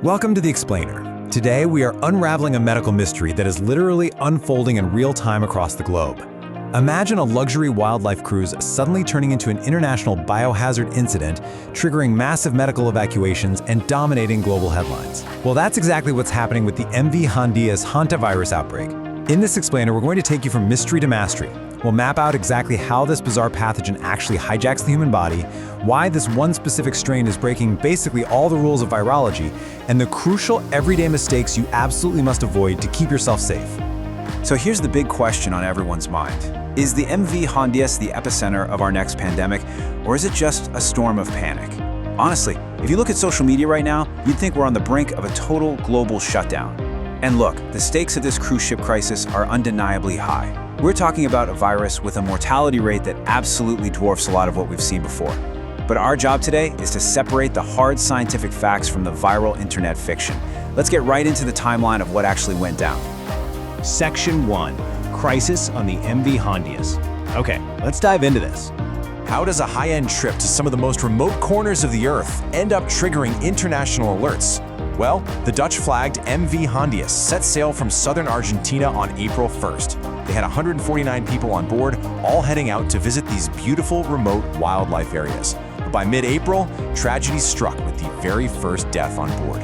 Welcome to The Explainer. Today, we are unraveling a medical mystery that is literally unfolding in real time across the globe. Imagine a luxury wildlife cruise suddenly turning into an international biohazard incident, triggering massive medical evacuations and dominating global headlines. Well, that's exactly what's happening with the MV Hondius Hantavirus outbreak. In this explainer, we're going to take you from mystery to mastery. We'll map out exactly how this bizarre pathogen actually hijacks the human body, why this one specific strain is breaking basically all the rules of virology, and the crucial everyday mistakes you absolutely must avoid to keep yourself safe. So here's the big question on everyone's mind. Is the MV Hondius the epicenter of our next pandemic, or is it just a storm of panic? Honestly, if you look at social media right now, you'd think we're on the brink of a total global shutdown. And look, the stakes of this cruise ship crisis are undeniably high. We're talking about a virus with a mortality rate that absolutely dwarfs a lot of what we've seen before. But our job today is to separate the hard scientific facts from the viral internet fiction. Let's get right into the timeline of what actually went down. Section 1. Crisis on the MV Hondius. Okay, let's dive into this. How does a high-end trip to some of the most remote corners of the Earth end up triggering international alerts? Well, the Dutch-flagged MV Hondius set sail from southern Argentina on April 1st. They had 149 people on board, all heading out to visit these beautiful remote wildlife areas. But by mid-April, tragedy struck with the very first death on board.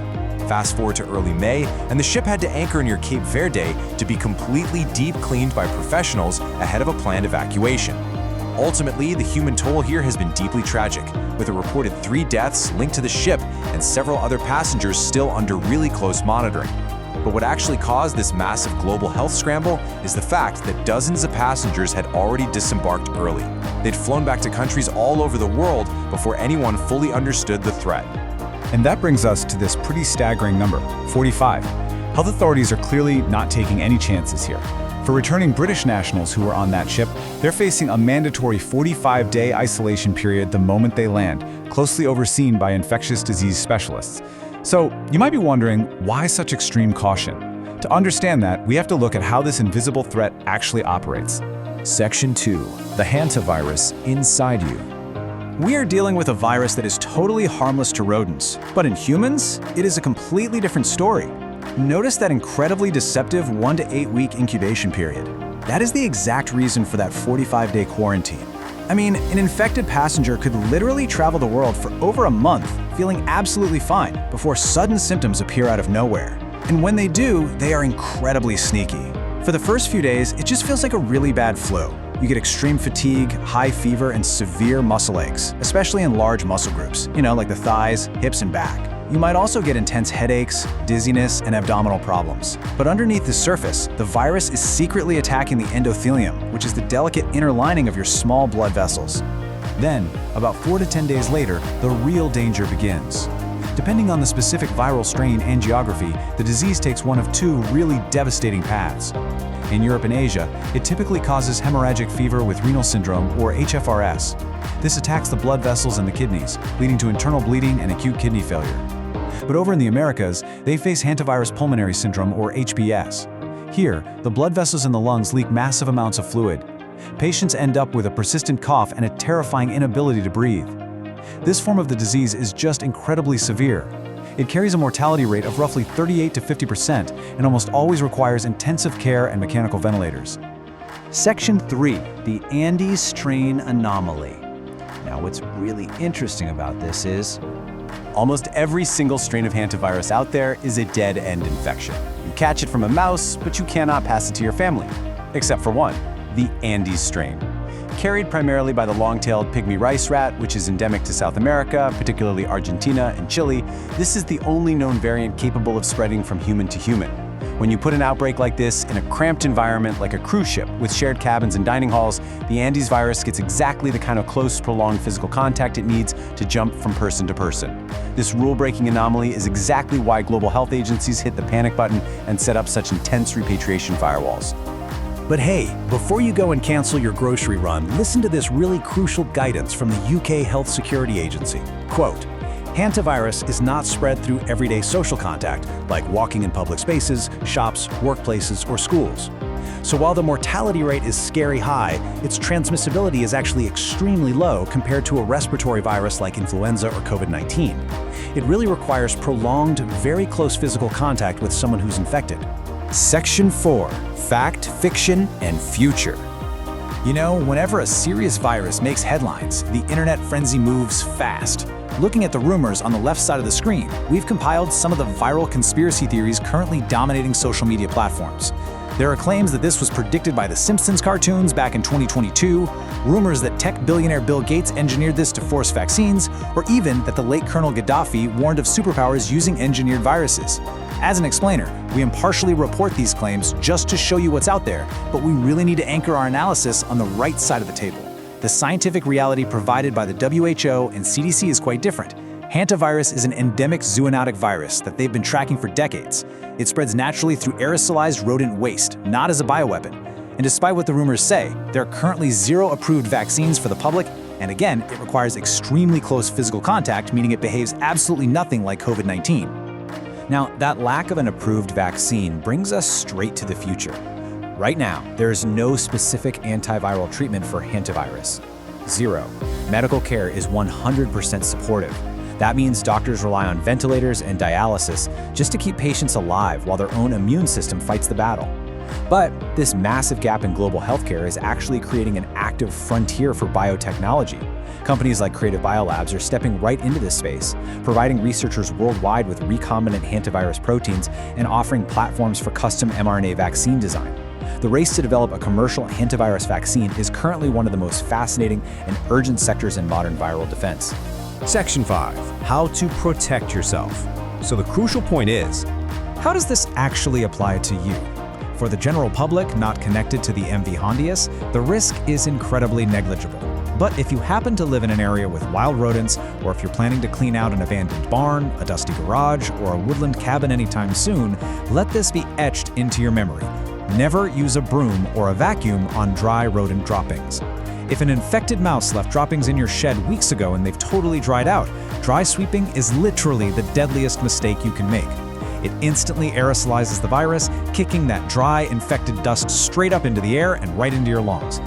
Fast forward to early May, and the ship had to anchor near Cape Verde to be completely deep cleaned by professionals ahead of a planned evacuation. Ultimately, the human toll here has been deeply tragic, with a reported 3 deaths linked to the ship and several other passengers still under really close monitoring. But what actually caused this massive global health scramble is the fact that dozens of passengers had already disembarked early. They'd flown back to countries all over the world before anyone fully understood the threat. And that brings us to this pretty staggering number, 45. Health authorities are clearly not taking any chances here. For returning British nationals who were on that ship, they're facing a mandatory 45-day isolation period the moment they land, closely overseen by infectious disease specialists. So, you might be wondering, why such extreme caution? To understand that, we have to look at how this invisible threat actually operates. Section 2. The hantavirus inside you. We are dealing with a virus that is totally harmless to rodents, but in humans, it is a completely different story. Notice that incredibly deceptive 1 to 8 week incubation period. That is the exact reason for that 45-day quarantine. I mean, an infected passenger could literally travel the world for over a month, feeling absolutely fine, before sudden symptoms appear out of nowhere. And when they do, they are incredibly sneaky. For the first few days, it just feels like a really bad flu. You get extreme fatigue, high fever, and severe muscle aches, especially in large muscle groups, like the thighs, hips, and back. You might also get intense headaches, dizziness, and abdominal problems. But underneath the surface, the virus is secretly attacking the endothelium, which is the delicate inner lining of your small blood vessels. Then, about 4 to 10 days later, the real danger begins. Depending on the specific viral strain and geography, the disease takes one of 2 really devastating paths. In Europe and Asia, it typically causes hemorrhagic fever with renal syndrome, or HFRS. This attacks the blood vessels in the kidneys, leading to internal bleeding and acute kidney failure. But over in the Americas, they face hantavirus pulmonary syndrome, or HPS. Here, the blood vessels in the lungs leak massive amounts of fluid. Patients end up with a persistent cough and a terrifying inability to breathe. This form of the disease is just incredibly severe. It carries a mortality rate of roughly 38 to 50% and almost always requires intensive care and mechanical ventilators. Section 3. The Andes strain anomaly. Now, what's really interesting about this is Almost every single strain of hantavirus out there is a dead-end infection. You catch it from a mouse, but you cannot pass it to your family. Except for one, the Andes strain. Carried primarily by the long-tailed pygmy rice rat, which is endemic to South America, particularly Argentina and Chile, this is the only known variant capable of spreading from human to human. When you put an outbreak like this in a cramped environment like a cruise ship with shared cabins and dining halls, the Andes virus gets exactly the kind of close, prolonged physical contact it needs to jump from person to person. This rule-breaking anomaly is exactly why global health agencies hit the panic button and set up such intense repatriation firewalls. But hey, before you go and cancel your grocery run, listen to this really crucial guidance from the UK Health Security Agency. Quote, hantavirus is not spread through everyday social contact, like walking in public spaces, shops, workplaces, or schools. So while the mortality rate is scary high, its transmissibility is actually extremely low compared to a respiratory virus like influenza or COVID-19. It really requires prolonged, very close physical contact with someone who's infected. Section 4. Fact, Fiction, and Future. You know, whenever a serious virus makes headlines, the internet frenzy moves fast. Looking at the rumors on the left side of the screen, we've compiled some of the viral conspiracy theories currently dominating social media platforms. There are claims that this was predicted by the Simpsons cartoons back in 2022, rumors that tech billionaire Bill Gates engineered this to force vaccines, or even that the late Colonel Gaddafi warned of superpowers using engineered viruses. As an explainer, we impartially report these claims just to show you what's out there, but we really need to anchor our analysis on the right side of the table. The scientific reality provided by the WHO and CDC is quite different. Hantavirus is an endemic zoonotic virus that they've been tracking for decades. It spreads naturally through aerosolized rodent waste, not as a bioweapon. And despite what the rumors say, there are currently 0 approved vaccines for the public, and again, it requires extremely close physical contact, meaning it behaves absolutely nothing like COVID-19. Now, that lack of an approved vaccine brings us straight to the future. Right now, there is no specific antiviral treatment for hantavirus. 0. Medical care is 100% supportive. That means doctors rely on ventilators and dialysis just to keep patients alive while their own immune system fights the battle. But this massive gap in global healthcare is actually creating an active frontier for biotechnology. Companies like Creative Biolabs are stepping right into this space, providing researchers worldwide with recombinant hantavirus proteins and offering platforms for custom mRNA vaccine design. The race to develop a commercial hantavirus vaccine is currently one of the most fascinating and urgent sectors in modern viral defense. Section 5. How to protect yourself. So the crucial point is, how does this actually apply to you? For the general public not connected to the MV Hondius, the risk is incredibly negligible. But if you happen to live in an area with wild rodents, or if you're planning to clean out an abandoned barn, a dusty garage, or a woodland cabin anytime soon, let this be etched into your memory. Never use a broom or a vacuum on dry rodent droppings. If an infected mouse left droppings in your shed weeks ago and they've totally dried out, dry sweeping is literally the deadliest mistake you can make. It instantly aerosolizes the virus, kicking that dry, infected dust straight up into the air and right into your lungs.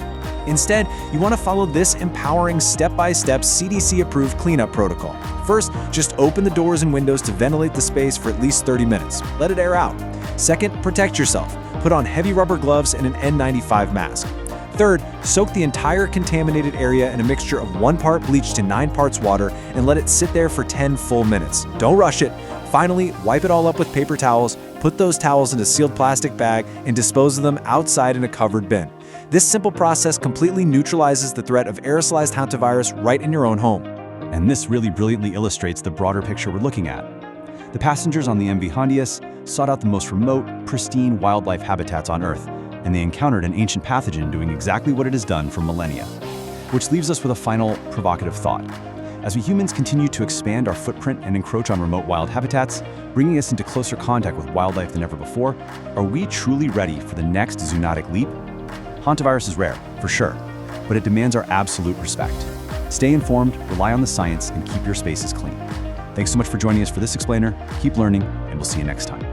Instead, you want to follow this empowering step-by-step CDC-approved cleanup protocol. First, just open the doors and windows to ventilate the space for at least 30 minutes. Let it air out. Second, protect yourself. Put on heavy rubber gloves and an N95 mask. Third, soak the entire contaminated area in a mixture of 1 part bleach to 9 parts water and let it sit there for 10 full minutes. Don't rush it. Finally, wipe it all up with paper towels, put those towels in a sealed plastic bag, and dispose of them outside in a covered bin. This simple process completely neutralizes the threat of aerosolized hantavirus right in your own home. And this really brilliantly illustrates the broader picture we're looking at. The passengers on the MV Hondius sought out the most remote, pristine wildlife habitats on Earth, and they encountered an ancient pathogen doing exactly what it has done for millennia. Which leaves us with a final provocative thought. As we humans continue to expand our footprint and encroach on remote wild habitats, bringing us into closer contact with wildlife than ever before, are we truly ready for the next zoonotic leap? Hantavirus is rare, for sure, but it demands our absolute respect. Stay informed, rely on the science, and keep your spaces clean. Thanks so much for joining us for this explainer. Keep learning, and we'll see you next time.